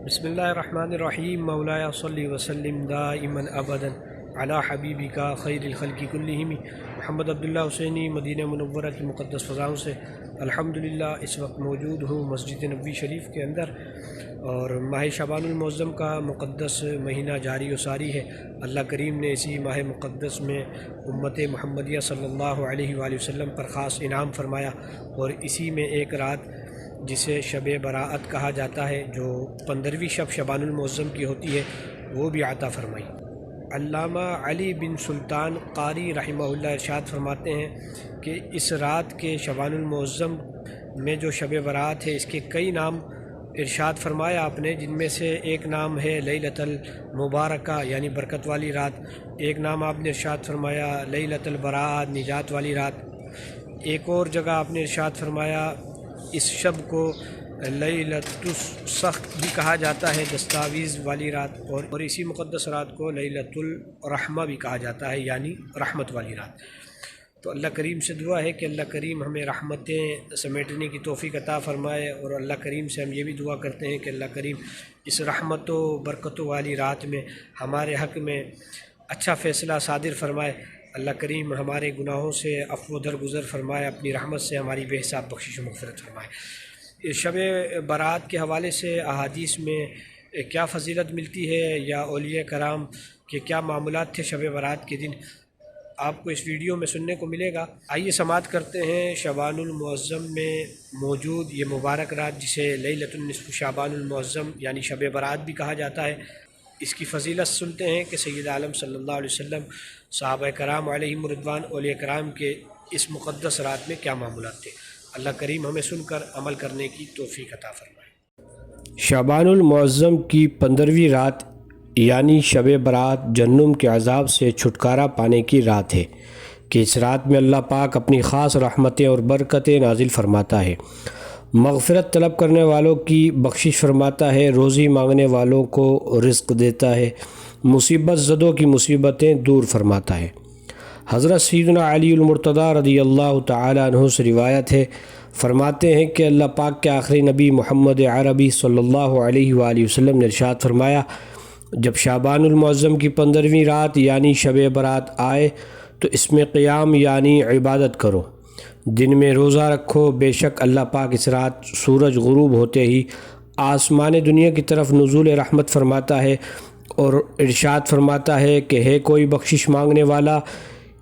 بسم اللہ الرحمن الرحیم مولایا صلی وسلم دائما ابدا علی حبیبک خیر الخلق کلہم محمد عبداللہ حسینی مدینہ منورہ کی مقدس فضاؤں سے الحمدللہ اس وقت موجود ہوں مسجد نبوی شریف کے اندر، اور ماہ شعبان المعظم کا مقدس مہینہ جاری و ساری ہے۔ اللہ کریم نے اسی ماہ مقدس میں امت محمدیہ صلی اللہ علیہ وآلہ وسلم پر خاص انعام فرمایا، اور اسی میں ایک رات جسے شب براءت کہا جاتا ہے، جو 15ویں شب شعبان المعظم کی ہوتی ہے، وہ بھی عطا فرمائی۔ علامہ علی بن سلطان قاری رحمہ اللہ ارشاد فرماتے ہیں کہ اس رات کے شعبان المعظم میں جو شب براءت ہے، اس کے کئی نام ارشاد فرمایا آپ نے، جن میں سے ایک نام ہے لیلۃ المبارکہ یعنی برکت والی رات، ایک نام آپ نے ارشاد فرمایا لیلۃ البراء نجات والی رات، ایک اور جگہ آپ نے ارشاد فرمایا اس شب کو لیلۃ السخط بھی کہا جاتا ہے، دستاویز والی رات، اور اسی مقدس رات کو لیلۃ الرحمہ بھی کہا جاتا ہے یعنی رحمت والی رات۔ تو اللہ کریم سے دعا ہے کہ اللہ کریم ہمیں رحمتیں سمیٹنے کی توفیق عطا فرمائے، اور اللہ کریم سے ہم یہ بھی دعا کرتے ہیں کہ اللہ کریم اس رحمت و برکتوں والی رات میں ہمارے حق میں اچھا فیصلہ صادر فرمائے۔ اللہ کریم ہمارے گناہوں سے عفو و درگزر فرمائے، اپنی رحمت سے ہماری بے حساب بخشش و مغفرت فرمائے۔ شب برات کے حوالے سے احادیث میں کیا فضیلت ملتی ہے، یا اولیاء کرام کے کیا معاملات تھے شب برات کے دن، آپ کو اس ویڈیو میں سننے کو ملے گا۔ آئیے سماعت کرتے ہیں شعبان المعظم میں موجود یہ مبارک رات، جسے لیلۃ النصف شعبان المعظم یعنی شب برات بھی کہا جاتا ہے، اس کی فضیلت سنتے ہیں کہ سید عالم صلی اللہ علیہ وسلم، صحابہ کرام علیہم رضوان، اولیاء کرام کے اس مقدس رات میں کیا معاملات تھے۔ اللہ کریم ہمیں سن کر عمل کرنے کی توفیق عطا فرمائے۔ شعبان المعظم کی 15ویں رات یعنی شب برات جہنم کے عذاب سے چھٹکارا پانے کی رات ہے کہ اس رات میں اللہ پاک اپنی خاص رحمتیں اور برکتیں نازل فرماتا ہے، مغفرت طلب کرنے والوں کی بخشش فرماتا ہے، روزی مانگنے والوں کو رزق دیتا ہے، مصیبت زدوں کی مصیبتیں دور فرماتا ہے۔ حضرت سیدنا علی المرتضیٰ رضی اللہ تعالی عنہ سے روایت ہے، فرماتے ہیں کہ اللہ پاک کے آخری نبی محمد عربی صلی اللہ علیہ وآلہ وسلم نے ارشاد فرمایا، جب شعبان المعظم کی 15ویں رات یعنی شب برات آئے تو اس میں قیام یعنی عبادت کرو، دن میں روزہ رکھو، بے شک اللہ پاک اس رات سورج غروب ہوتے ہی آسمان دنیا کی طرف نزول رحمت فرماتا ہے، اور ارشاد فرماتا ہے کہ ہے کوئی بخشش مانگنے والا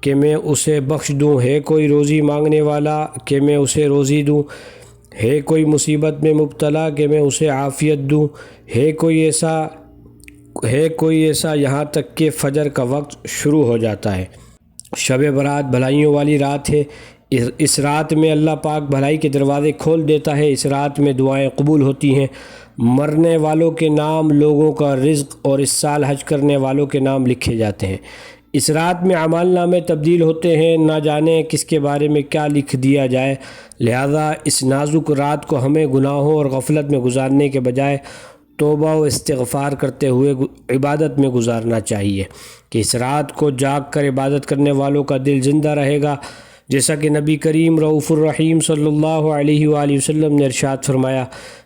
کہ میں اسے بخش دوں، ہے کوئی روزی مانگنے والا کہ میں اسے روزی دوں، ہے کوئی مصیبت میں مبتلا کہ میں اسے عافیت دوں، ہے کوئی ایسا یہاں تک کہ فجر کا وقت شروع ہو جاتا ہے۔ شب برات بھلائیوں والی رات ہے، اس رات میں اللہ پاک بھلائی کے دروازے کھول دیتا ہے، اس رات میں دعائیں قبول ہوتی ہیں، مرنے والوں کے نام، لوگوں کا رزق اور اس سال حج کرنے والوں کے نام لکھے جاتے ہیں۔ اس رات میں اعمال نامے تبدیل ہوتے ہیں، نہ جانے کس کے بارے میں کیا لکھ دیا جائے، لہذا اس نازک رات کو ہمیں گناہوں اور غفلت میں گزارنے کے بجائے توبہ و استغفار کرتے ہوئے عبادت میں گزارنا چاہیے کہ اس رات کو جاگ کر عبادت کرنے والوں کا دل زندہ رہے گا، جیسا کہ نبی کریم رؤوف الرحیم صلی اللہ علیہ وآلہ وسلم نے ارشاد فرمایا،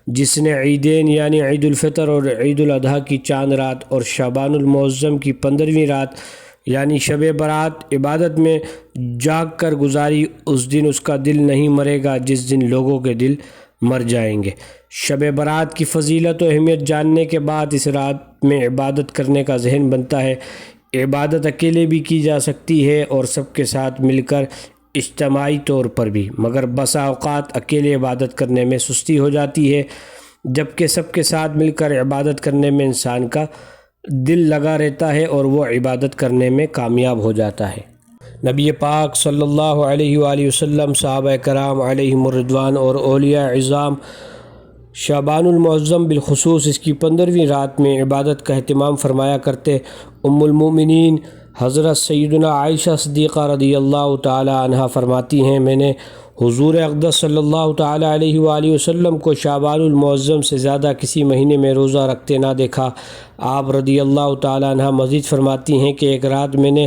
جس نے عیدین یعنی عید الفطر اور عید الاضحیٰ کی چاند رات اور شعبان المعظم کی 15ویں رات یعنی شب برات عبادت میں جاگ کر گزاری، اس دن اس کا دل نہیں مرے گا جس دن لوگوں کے دل مر جائیں گے۔ شب برات کی فضیلت و اہمیت جاننے کے بعد اس رات میں عبادت کرنے کا ذہن بنتا ہے۔ عبادت اکیلے بھی کی جا سکتی ہے اور سب کے ساتھ مل کر اجتماعی طور پر بھی، مگر بسا اوقات اکیلے عبادت کرنے میں سستی ہو جاتی ہے، جبکہ سب کے ساتھ مل کر عبادت کرنے میں انسان کا دل لگا رہتا ہے اور وہ عبادت کرنے میں کامیاب ہو جاتا ہے۔ نبی پاک صلی اللہ علیہ وآلہ وسلم، صحابہ کرام علیہم الرضوان اور اولیاء عظام شعبان المعظم بالخصوص اس کی 15ویں رات میں عبادت کا اہتمام فرمایا کرتے۔ ام المومنین حضرت سیدنا عائشہ صدیقہ رضی اللہ تعالی عنہا فرماتی ہیں، میں نے حضور اقدس صلی اللہ تعالی علیہ وآلہ وسلم کو شعبان المعظم سے زیادہ کسی مہینے میں روزہ رکھتے نہ دیکھا۔ آپ رضی اللہ تعالی عنہ مزید فرماتی ہیں کہ ایک رات میں نے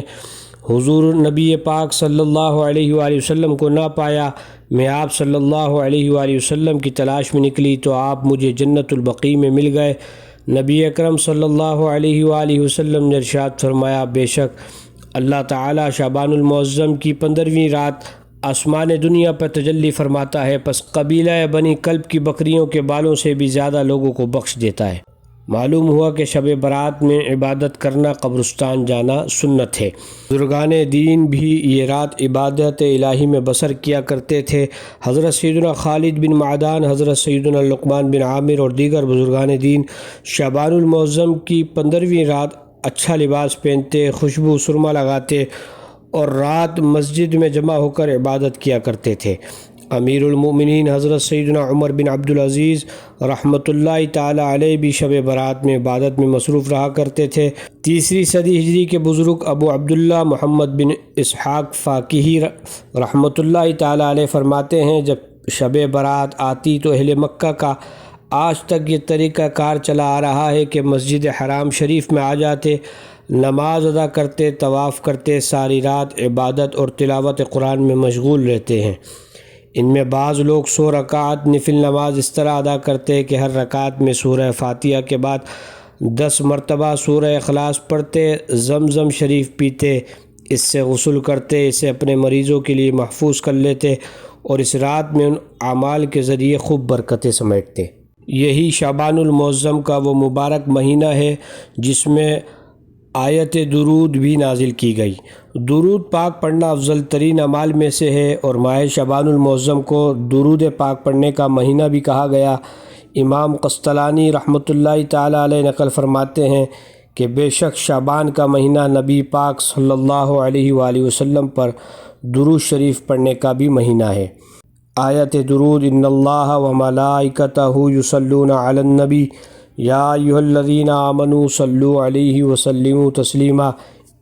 حضور نبی پاک صلی اللہ علیہ وآلہ وسلم کو نہ پایا، میں آپ صلی اللہ علیہ وآلہ وسلم کی تلاش میں نکلی تو آپ مجھے جنت البقیع میں مل گئے۔ نبی اکرم صلی اللہ علیہ وآلہ وسلم نے ارشاد فرمایا، بے شک اللہ تعالیٰ شعبان المعظم کی 15ویں رات آسمان دنیا پر تجلی فرماتا ہے، پس قبیلہ بنی کلب کی بکریوں کے بالوں سے بھی زیادہ لوگوں کو بخش دیتا ہے۔ معلوم ہوا کہ شب برات میں عبادت کرنا، قبرستان جانا سنت ہے۔ بزرگان دین بھی یہ رات عبادت الہی میں بسر کیا کرتے تھے۔ حضرت سیدنا خالد بن معدان، حضرت سیدنا لقمان بن عامر اور دیگر بزرگان دین شعبان المعظم کی 15ویں رات اچھا لباس پہنتے، خوشبو سرما لگاتے اور رات مسجد میں جمع ہو کر عبادت کیا کرتے تھے۔ امیر المؤمنین حضرت سیدنا عمر بن عبدالعزیز رحمۃ اللہ تعالی علیہ بھی شب برات میں عبادت میں مصروف رہا کرتے تھے۔ 3 صدی ہجری کے بزرگ ابو عبداللہ محمد بن اسحاق فاقیہی رحمۃ اللہ تعالی علیہ فرماتے ہیں، جب شب برات آتی تو اہل مکہ کا آج تک یہ طریقہ کار چلا آ رہا ہے کہ مسجد حرام شریف میں آ جاتے، نماز ادا کرتے، طواف کرتے، ساری رات عبادت اور تلاوت قرآن میں مشغول رہتے ہیں۔ ان میں بعض لوگ 100 رکعت نفل نماز اس طرح ادا کرتے کہ ہر رکعت میں سورہ فاتحہ کے بعد 10 مرتبہ سورہ اخلاص پڑھتے، زمزم شریف پیتے، اس سے غسل کرتے، اسے اپنے مریضوں کے لیے محفوظ کر لیتے اور اس رات میں ان اعمال کے ذریعے خوب برکتیں سمیٹتے۔ یہی شعبان المعظم کا وہ مبارک مہینہ ہے جس میں آیت درود بھی نازل کی گئی۔ درود پاک پڑھنا افضل ترین اعمال میں سے ہے اور ماہ شعبان المعظم کو درود پاک پڑھنے کا مہینہ بھی کہا گیا۔ امام قسطلانی رحمۃ اللہ تعالی علیہ نقل فرماتے ہیں کہ بے شک شعبان کا مہینہ نبی پاک صلی اللہ علیہ وآلہ وسلم پر درود شریف پڑھنے کا بھی مہینہ ہے۔ آیت درود، ان اللہ وملائکتہ یصلون علی النبی یا ایھا الذین آمنوا صلوا علیہ وسلموا تسلیما،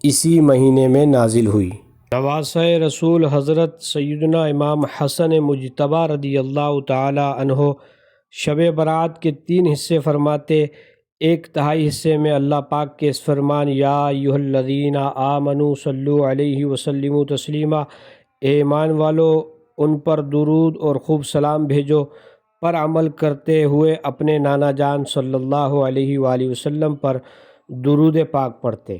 اسی مہینے میں نازل ہوئی۔ نواسہ رسول حضرت سیدنا امام حسن مجتبی رضی اللہ تعالی عنہ شب برات کے 3 حصے فرماتے۔ 1/3 حصے میں اللہ پاک کے اس فرمان، یا ایھا الذین آمنوا صلوا علیہ وسلموا تسلیما، اے ایمان والو ان پر درود اور خوب سلام بھیجو، پر عمل کرتے ہوئے اپنے نانا جان صلی اللہ علیہ وآلہ وسلم پر درود پاک پڑھتے،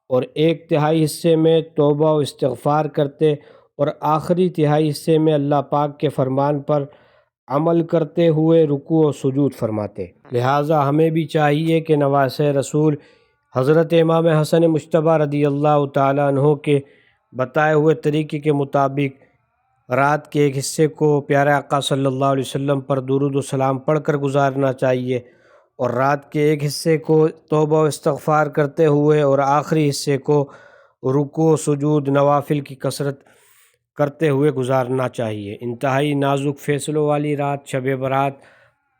اور 1/3 حصے میں توبہ و استغفار کرتے اور آخری تہائی حصے میں اللہ پاک کے فرمان پر عمل کرتے ہوئے رکوع و سجود فرماتے۔ لہٰذا ہمیں بھی چاہیے کہ نواسہ رسول حضرت امام حسن مجتبی رضی اللہ تعالیٰ عنہ کے بتائے ہوئے طریقے کے مطابق رات کے ایک حصے کو پیارے آقا صلی اللہ علیہ وسلم پر درود و سلام پڑھ کر گزارنا چاہیے، اور رات کے ایک حصے کو توبہ و استغفار کرتے ہوئے اور آخری حصے کو رکوع و سجود نوافل کی کثرت کرتے ہوئے گزارنا چاہیے۔ انتہائی نازک فیصلوں والی رات شب برات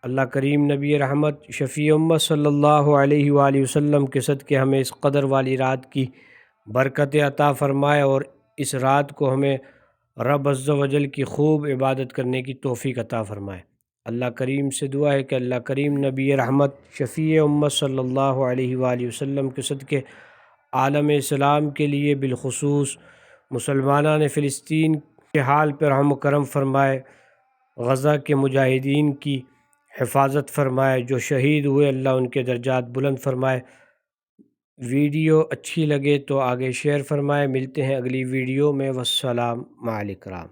اللہ کریم نبی رحمت شفیع امت صلی اللہ علیہ وآلہ وسلم کے صدقے ہمیں اس قدر والی رات کی برکتیں عطا فرمائے اور اس رات کو ہمیں رب عز و جل کی خوب عبادت کرنے کی توفیق عطا فرمائے۔ اللہ کریم سے دعا ہے کہ اللہ کریم نبی رحمت شفیع امت صلی اللہ علیہ وآلہ وسلم کے صدقے عالم اسلام کے لیے بالخصوص مسلمانان فلسطین کے حال پر رحم و کرم فرمائے، غزہ کے مجاہدین کی حفاظت فرمائے، جو شہید ہوئے اللہ ان کے درجات بلند فرمائے۔ ویڈیو اچھی لگے تو آگے شیئر فرمائے۔ ملتے ہیں اگلی ویڈیو میں، والسلام علیکم۔